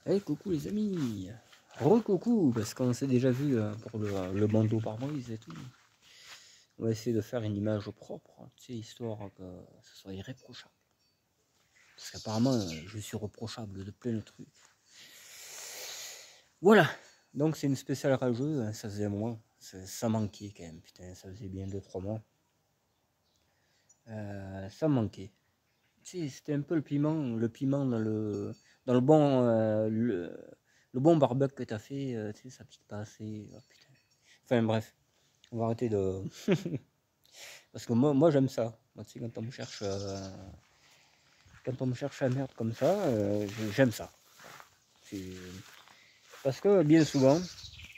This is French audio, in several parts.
Hey, coucou les amis. Re-coucou, parce qu'on s'est déjà vu pour le bandeau par Moïse et tout. On va essayer de faire une image propre, tu sais, histoire que ce soit irréprochable. Parce qu'apparemment, je suis reprochable de plein de trucs. Voilà, donc c'est une spéciale rageuse, hein, ça faisait moins. Ça manquait quand même, putain, ça faisait bien 2-3 mois. Ça manquait. Tu sais, c'était un peu le piment dans le bon, le bon barbecue que t'as fait, tu sais, ça pique pas assez. Oh, putain. Enfin bref, on va arrêter de. Parce que moi j'aime ça. Moi, tu sais, quand on me cherche la merde comme ça, j'aime ça. Parce que bien souvent,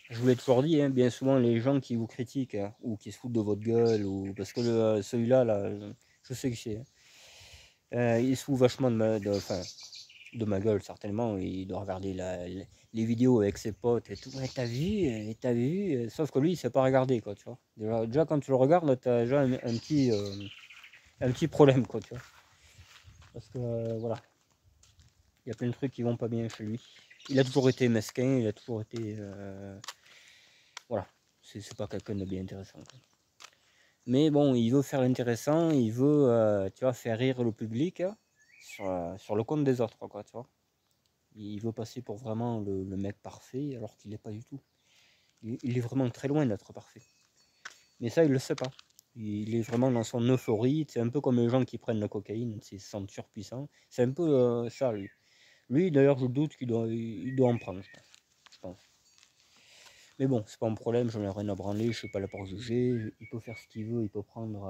je vous l'ai toujours dit, hein, bien souvent les gens qui vous critiquent hein, ou qui se foutent de votre gueule, ou parce que celui-là, là, je sais que c'est. Il se fout vachement de ma gueule certainement, il doit regarder les vidéos avec ses potes et tout. Ouais, t'as vu, sauf que lui il sait pas regarder quoi, tu vois. Déjà quand tu le regardes, t'as déjà un petit problème quoi, tu vois. Parce que voilà, il y a plein de trucs qui vont pas bien chez lui. Il a toujours été mesquin, il a toujours été voilà, c'est pas quelqu'un de bien intéressant quoi. Mais bon, il veut faire intéressant, il veut tu vois, faire rire le public hein, sur le compte des autres quoi, tu vois. Il veut passer pour vraiment le mec parfait alors qu'il n'est pas du tout. Il est vraiment très loin d'être parfait. Mais ça, il le sait pas. Il est vraiment dans son euphorie. C'est un peu comme les gens qui prennent la cocaïne, c'est se sentent surpuissants. C'est un peu ça, lui. Lui, d'ailleurs, je doute il doit en prendre, je pense. Mais bon, c'est pas un problème, j'en ai rien à branler, je suis pas là pour juger. Il peut faire ce qu'il veut, il peut prendre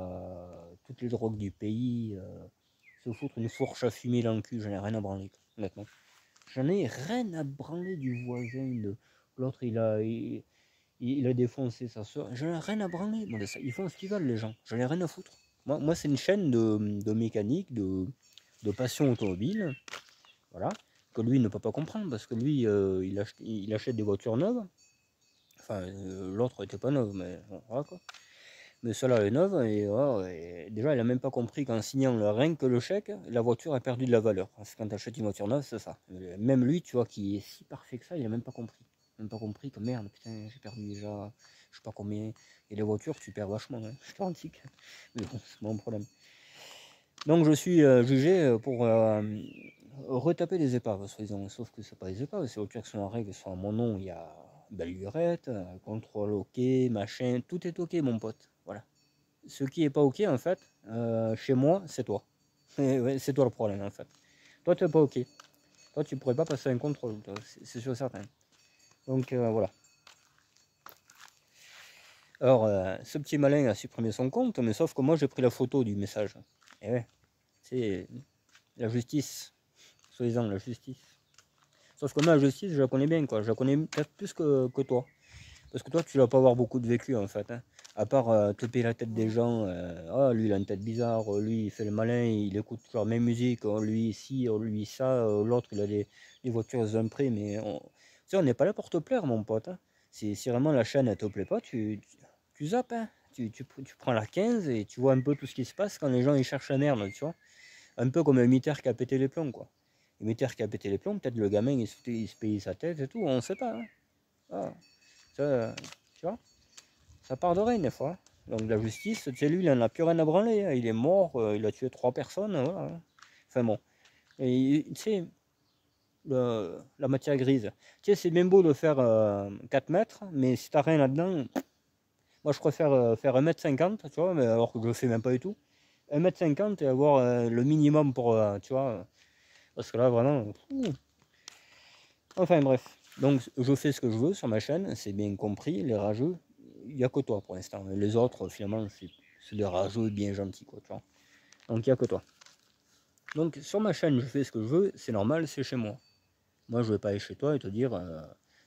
toutes les drogues du pays, se foutre une fourche à fumer dans le cul, j'en ai rien à branler, honnêtement. J'en ai rien à branler du voisin de l'autre, il a défoncé sa soeur. J'en ai rien à branler. Bon, ils font ce qu'ils veulent, les gens. J'en ai rien à foutre. Moi c'est une chaîne de mécanique, de passion automobile. Voilà. Que lui ne peut pas comprendre parce que lui, il achète des voitures neuves. Enfin, l'autre était pas neuve, mais bon, voilà quoi. Mais celle-là est neuve et déjà, il a même pas compris qu'en signant le rien que le chèque, la voiture a perdu de la valeur. Parce que quand tu achètes une voiture neuve, c'est ça. Même lui, tu vois, qui est si parfait que ça, il a même pas compris. Même pas compris que merde, putain, j'ai perdu déjà, je sais pas combien. Et les voitures, tu perds vachement, hein. Je te antique. Mais bon, c'est mon problème. Donc je suis jugé pour retaper des épaves, soi-disant. Sauf que c'est pas des épaves, ces voitures qui sont en règle, sont à mon nom, il y a belle lurette, contrôle ok, machin, tout est ok, mon pote. Voilà. Ce qui est pas ok, en fait, chez moi, c'est toi. Ouais, c'est toi le problème, en fait. Toi, tu n'es pas ok. Toi, tu pourrais pas passer un contrôle, c'est sûr certain. Donc voilà. Alors, ce petit malin a supprimé son compte, mais sauf que moi, j'ai pris la photo du message. Et ouais, c'est la justice. Soi-disant, la justice. Sauf que moi, la justice, je la connais bien, quoi. Je la connais peut-être plus que toi. Parce que toi, tu vas pas avoir beaucoup de vécu, en fait. Hein. À part te payer la tête des gens. Ah, lui, il a une tête bizarre. Lui, il fait le malin. Il écoute toujours la même musique. Lui, ici, lui, ça. L'autre, il a des voitures à un prix. Mais tu sais, on n'est pas là pour te plaire, mon pote. Hein. Si vraiment la chaîne, elle te plaît pas, tu zappes. Hein. Tu prends la 15 et tu vois un peu tout ce qui se passe quand les gens ils cherchent la merde, tu vois. Un peu comme un militaire qui a pété les plombs, quoi. Le militaire qui a pété les plombs, peut-être le gamin, il se paye sa tête et tout. On sait pas. Hein. Ah, ça, tu vois. Ça part de rien des fois. Donc la justice, tu sais, lui, il en a plus rien à branler. Hein. Il est mort, il a tué 3 personnes. Voilà. Enfin bon. Et tu sais, la matière grise. Tu sais, c'est bien beau de faire 4 mètres, mais si t'as rien là-dedans, moi je préfère faire 1,50 m, tu vois, mais alors que je le fais même pas du tout. 1,50 m et avoir le minimum pour, tu vois, parce que là vraiment. Enfin bref. Donc je fais ce que je veux sur ma chaîne, c'est bien compris, les rageux, il n'y a que toi pour l'instant. Les autres, finalement, c'est des rageux bien gentils, quoi, tu vois. Donc il n'y a que toi. Donc sur ma chaîne, je fais ce que je veux, c'est normal, c'est chez moi. Moi, je vais pas aller chez toi et te dire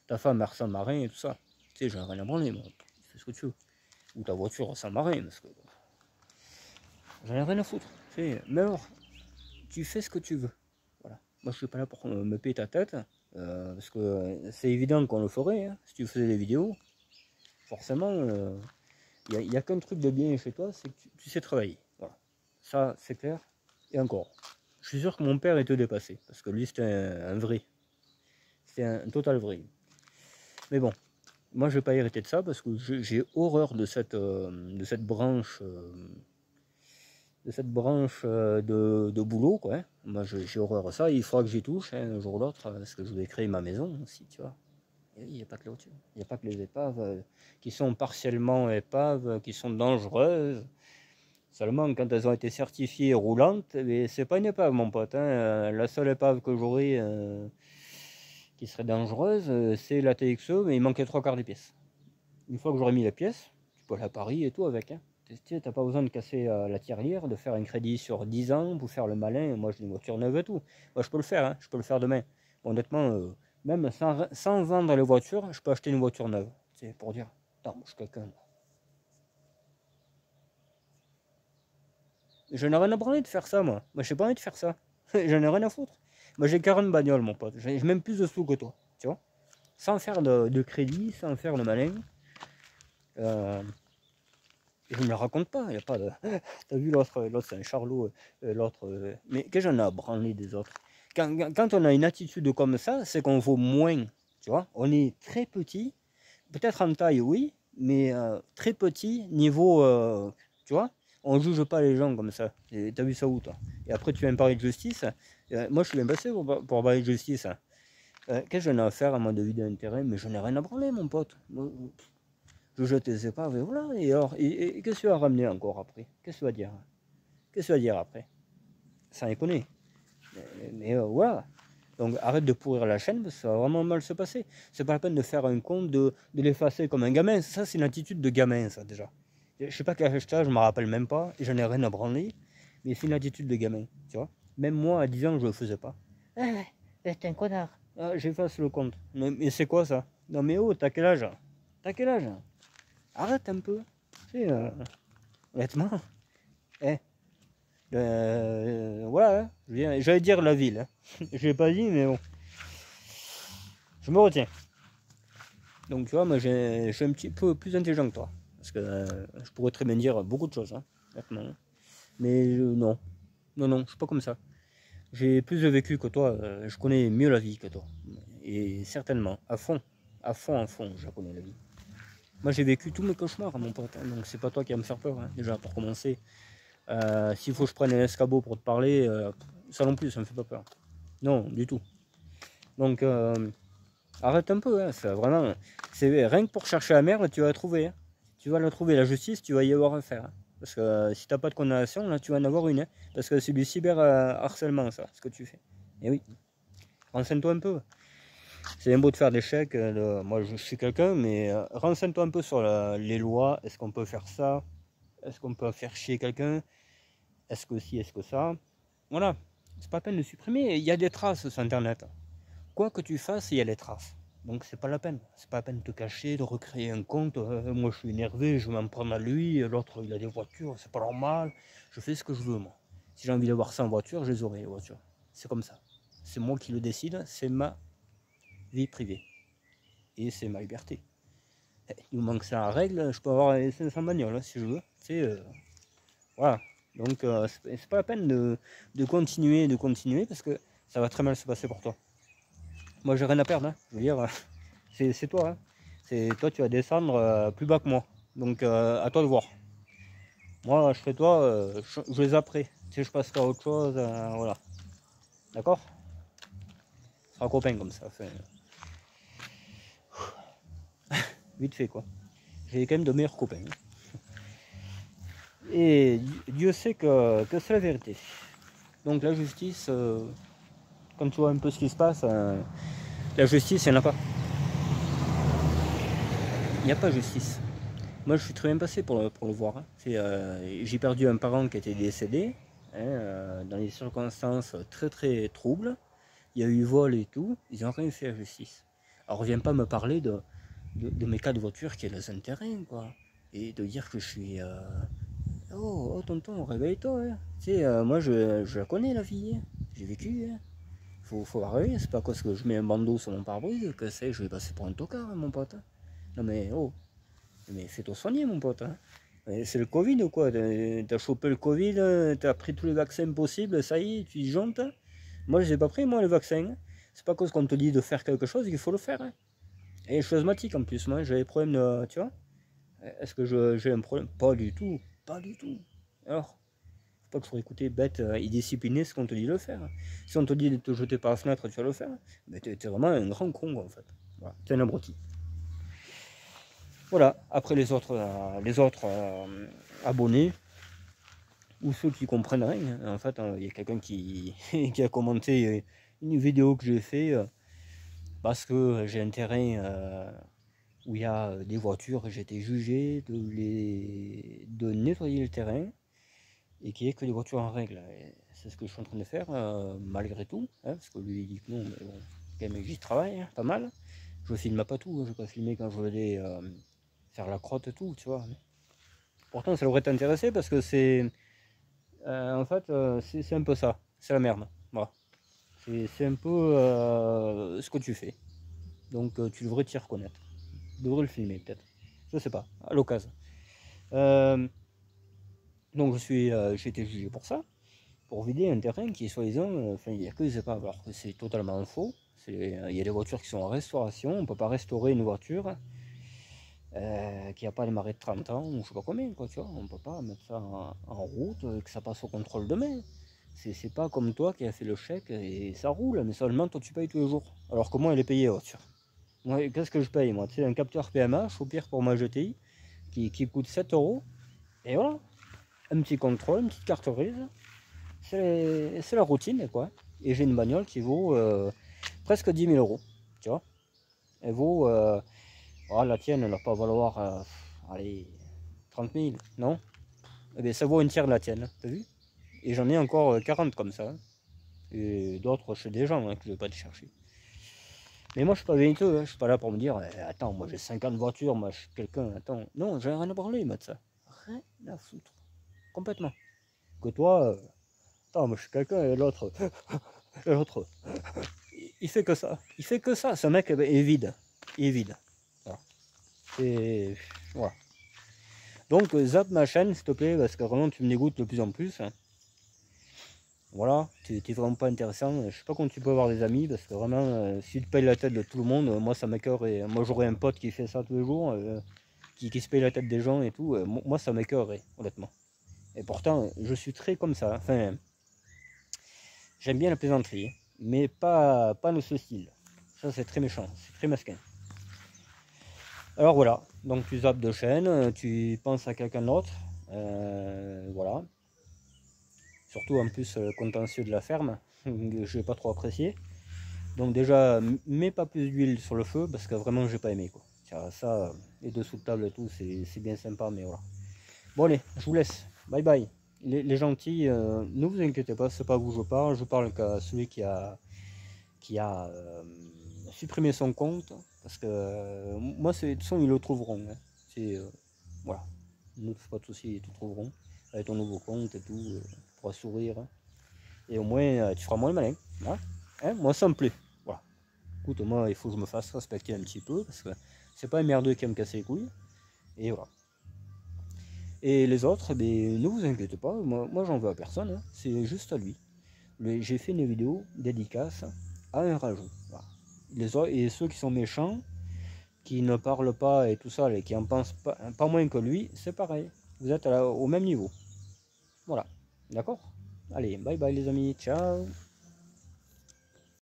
ta femme elle ressemble à rien et tout ça. Tu sais, j'ai rien à branler, moi. Fais ce que tu veux. Ou ta voiture ressemble à rien, parce que j'en ai rien à foutre. Tu sais, mais alors, tu fais ce que tu veux. Voilà. Moi, je suis pas là pour me payer ta tête, parce que c'est évident qu'on le ferait, hein, si tu faisais des vidéos. Forcément, il n'y a qu'un truc de bien chez toi, c'est que tu sais travailler. Voilà. Ça, c'est clair. Et encore, je suis sûr que mon père était dépassé, parce que lui, c'était un vrai. C'est un total vrai. Mais bon, moi je vais pas hériter de ça parce que j'ai horreur de cette branche de boulot, quoi. Hein. Moi j'ai horreur de ça, il faudra que j'y touche hein, un jour ou l'autre, parce que je vais créer ma maison aussi, tu vois. Et il n'y a pas que l'autre, il n'y a pas que les épaves qui sont partiellement épaves, qui sont dangereuses. Seulement quand elles ont été certifiées roulantes, mais c'est pas une épave mon pote. Hein. La seule épave que j'aurais qui serait dangereuse, c'est la TXE, mais il manquait 3/4 des pièces. Une fois que j'aurais mis les pièces, tu peux aller à Paris et tout avec. Hein. Tu n'as pas besoin de casser la tirelire, de faire un crédit sur 10 ans pour faire le malin. Moi j'ai une voiture neuve et tout. Moi je peux le faire, hein. Je peux le faire demain. Honnêtement, même sans vendre les voitures, je peux acheter une voiture neuve. C'est pour dire, attends, moi je suis quelqu'un. Je n'ai rien à branler de faire ça, moi. Moi, j'ai pas envie de faire ça. J'en ai rien à foutre. Moi, j'ai 40 bagnoles, mon pote. J'ai même plus de sous que toi, tu vois. Sans faire de crédit, sans faire le malin. Je ne me raconte pas, il n'y a pas de... T'as vu l'autre, c'est un charlot, l'autre... Mais qu'est-ce que j'en ai à branler des autres? Quand on a une attitude comme ça, c'est qu'on vaut moins, tu vois. On est très petit, peut-être en taille, oui, mais très petit niveau, tu vois. On ne juge pas les gens comme ça. T'as vu ça où, toi? Et après, tu viens me parler de justice. Moi, je suis bien passé pour parler de justice. Qu'est-ce que j'en ai à faire à mon devis d'intérêt? Mais je n'ai rien à branler, mon pote. Je jette les épaves et voilà. Et alors, et qu'est-ce que tu vas ramener encore après? Qu'est-ce que tu vas dire? Qu'est-ce que tu vas dire après? Ça déconne. Mais voilà. Donc arrête de pourrir la chaîne parce que ça va vraiment mal se passer. C'est pas la peine de faire un compte, de l'effacer comme un gamin. Ça, c'est une attitude de gamin, ça déjà. Je sais pas quel âge t'as, je me rappelle même pas. Et j'en ai rien à branler. Mais c'est une attitude de gamin, tu vois. Même moi, à 10 ans, je le faisais pas. Ah, t'es un connard. Ah, j'efface le compte. Mais c'est quoi ça? Non mais oh, t'as quel âge? T'as quel âge? Arrête un peu. Tu sais, honnêtement. Eh, voilà, hein. J'allais dire la ville. Hein. Je l'ai pas dit, mais bon. Je me retiens. Donc, tu vois, moi, je suis un petit peu plus intelligent que toi. Parce que je pourrais très bien dire beaucoup de choses, hein, maintenant. Mais non. Non, non, je suis pas comme ça. J'ai plus de vécu que toi. Je connais mieux la vie que toi. Et certainement, à fond. À fond, je connais la vie. Moi, j'ai vécu tous mes cauchemars, mon pote. Hein, donc, c'est pas toi qui vas me faire peur, hein, déjà, pour commencer. S'il faut que je prenne un escabeau pour te parler, ça non plus, ça me fait pas peur. Non, du tout. Donc, arrête un peu, hein, ça, vraiment. C'est rien que pour chercher la merde, tu vas la trouver. Hein. Tu vas la trouver, la justice, tu vas y avoir affaire. Hein. Parce que si t'as pas de condamnation, là, tu vas en avoir une. Hein. Parce que c'est du cyber-harcèlement, ça, ce que tu fais. Et oui, renseigne-toi un peu. C'est bien beau de faire des chèques. Moi, je suis quelqu'un, mais renseigne-toi un peu sur les lois. Est-ce qu'on peut faire ça? Est-ce qu'on peut faire chier quelqu'un? Est-ce que si, est-ce que ça? Voilà, c'est pas la peine de supprimer. Il y a des traces sur Internet. Quoi que tu fasses, il y a des traces. Donc c'est pas la peine. C'est pas la peine de te cacher, de recréer un compte. Moi je suis énervé, je vais m'en prendre à lui. L'autre il a des voitures, c'est pas normal. Je fais ce que je veux moi. Si j'ai envie d'avoir ça en voiture, je les aurai les voitures. C'est comme ça. C'est moi qui le décide, c'est ma vie privée. Et c'est ma liberté. Il me manque ça en règle, je peux avoir les 500 bagnoles si je veux. Voilà. Donc c'est pas la peine de continuer parce que ça va très mal se passer pour toi. Moi j'ai rien à perdre, hein. Je veux dire, c'est toi. Hein. C'est toi tu vas descendre plus bas que moi. Donc à toi de voir. Moi je fais toi, je les après. Si je passerai à autre chose, voilà. D'accord? On sera copains comme ça. Vite fait quoi. J'ai quand même de meilleurs copains. Hein. Et Dieu sait que c'est la vérité. Donc la justice, quand tu vois un peu ce qui se passe, la justice, il n'y en a pas. Il n'y a pas justice. Moi, je suis très bien passé pour le voir. Hein. J'ai perdu un parent qui était décédé, hein, dans des circonstances très très troubles. Il y a eu vol et tout. Ils n'ont rien fait à la justice. Alors, reviens pas me parler de mes cas de voiture qui est dans un terrain, quoi. Et de dire que je suis... Oh, tonton, réveille-toi. Hein. Tu sais, moi, je la connais, la vie. Hein. J'ai vécu. Hein. Faut arrêter. C'est pas parce que je mets un bandeau sur mon pare-brise que je vais passer pour un tocard, hein, mon pote. Non, mais oh. Mais fais-toi soigner, mon pote. Hein. C'est le Covid ou quoi? T'as chopé le Covid, t'as pris tous les vaccins possibles, ça y est, tu y jantes. Moi, je n'ai pas pris, moi, le vaccin. C'est pas cause qu'on te dit de faire quelque chose qu'il faut le faire. Hein. Et je suis asthmatique en plus, moi j'ai des problèmes de. Tu vois? Est-ce que j'ai un problème? Pas du tout. Pas du tout. Alors, faut pas toujours écouter bête et discipliné ce qu'on te dit de faire. Si on te dit de te jeter par la fenêtre, tu vas le faire. Mais t'es vraiment un grand con en fait. Voilà. T'es un abruti. Voilà. Après les autres abonnés ou ceux qui comprennent rien. En fait, il y a quelqu'un qui, qui a commenté une vidéo que j'ai fait parce que j'ai un terrain où il y a des voitures et j'ai été jugé de nettoyer le terrain et qu'il n'y ait que des voitures en règle. C'est ce que je suis en train de faire malgré tout, hein, parce que lui il dit que non, mais bon, quand même j'y travaille, hein, pas mal. Je filme pas tout, je vais pas filmer quand je vais aller faire la crotte et tout, tu vois. Pourtant ça devrait t'intéresser parce que c'est en fait c'est un peu ça, c'est la merde. Voilà. C'est un peu ce que tu fais. Donc tu devrais t'y reconnaître. Tu devrais le filmer peut-être. Je sais pas, à l'occasion. Donc j'ai été jugé pour ça, pour vider un terrain qui est soi-disant, enfin il n'y a que des épaves, alors que c'est totalement faux. Il y a des voitures qui sont en restauration, on ne peut pas restaurer une voiture qui n'a pas démarré de 30 ans, ou je sais pas combien, quoi, tu vois, on ne peut pas mettre ça en route et que ça passe au contrôle demain. C'est pas comme toi qui a fait le chèque et ça roule, mais seulement toi tu payes tous les jours. Alors que moi elle est payée la voiture. Moi, qu'est-ce que je paye moi? Tu sais, un capteur PMH, au pire pour ma GTI, qui coûte 7 euros, et voilà, un petit contrôle, une petite carte grise, c'est la routine quoi. Et j'ai une bagnole qui vaut presque 10 000 euros, tu vois. Elle vaut, la tienne elle va pas valoir, allez, 30 000, non? Eh bien ça vaut une tiers de la tienne, t'as vu? Et j'en ai encore 40 comme ça, hein. Et d'autres chez des gens hein, que je vais pas te chercher. Mais moi je suis pas véniteux, hein. Je suis pas là pour me dire, attends, moi j'ai 50 voitures, moi je suis quelqu'un, attends. Non, j'ai rien à branler, moi de ça. Rien à foutre. Complètement. Que toi, attends, moi je suis quelqu'un et l'autre, l'autre, il fait que ça. Il fait que ça. Ce mec est vide. Il est vide. Voilà. Et voilà. Donc zappe ma chaîne s'il te plaît, parce que vraiment tu me dégoûtes de plus en plus. Voilà, tu n'es vraiment pas intéressant. Je sais pas comment tu peux avoir des amis, parce que vraiment, si tu payes la tête de tout le monde, moi ça m'écœurerait. Moi j'aurais un pote qui fait ça tous les jours, qui se paye la tête des gens et tout. Moi ça m'écœurerait, honnêtement. Et pourtant, je suis très comme ça. Enfin, j'aime bien la plaisanterie, mais pas de ce style. Ça c'est très méchant, c'est très masquin. Alors voilà, donc tu zappes de chaîne, tu penses à quelqu'un d'autre, voilà. Surtout en plus contentieux de la ferme, que je n'ai pas trop apprécié. Donc déjà, mets pas plus d'huile sur le feu, parce que vraiment j'ai pas aimé quoi. Ça, les dessous de table et tout, c'est bien sympa, mais voilà. Bon allez, je vous laisse, bye bye. Les gentils, ne vous inquiétez pas, c'est pas vous je parle qu'à celui qui a supprimé son compte, parce que moi, de toute façon, ils le trouveront. Hein. Voilà, ne fais pas de soucis, ils te trouveront avec ton nouveau compte et tout, tu pourras sourire. Hein. Et au moins, tu feras moins le malin. Hein, moi, ça me plaît. Voilà. Écoute, moi, il faut que je me fasse respecter un petit peu, parce que c'est pas un merdeux qui va me casser les couilles. Et voilà. Et les autres, eh bien, ne vous inquiétez pas, moi j'en veux à personne, hein. C'est juste à lui. J'ai fait une vidéo dédicace à un rajout. Voilà. Et ceux qui sont méchants, qui ne parlent pas et tout ça, et qui en pensent pas moins que lui, c'est pareil. Vous êtes au même niveau. Voilà. D'accord? Allez, bye bye les amis, ciao.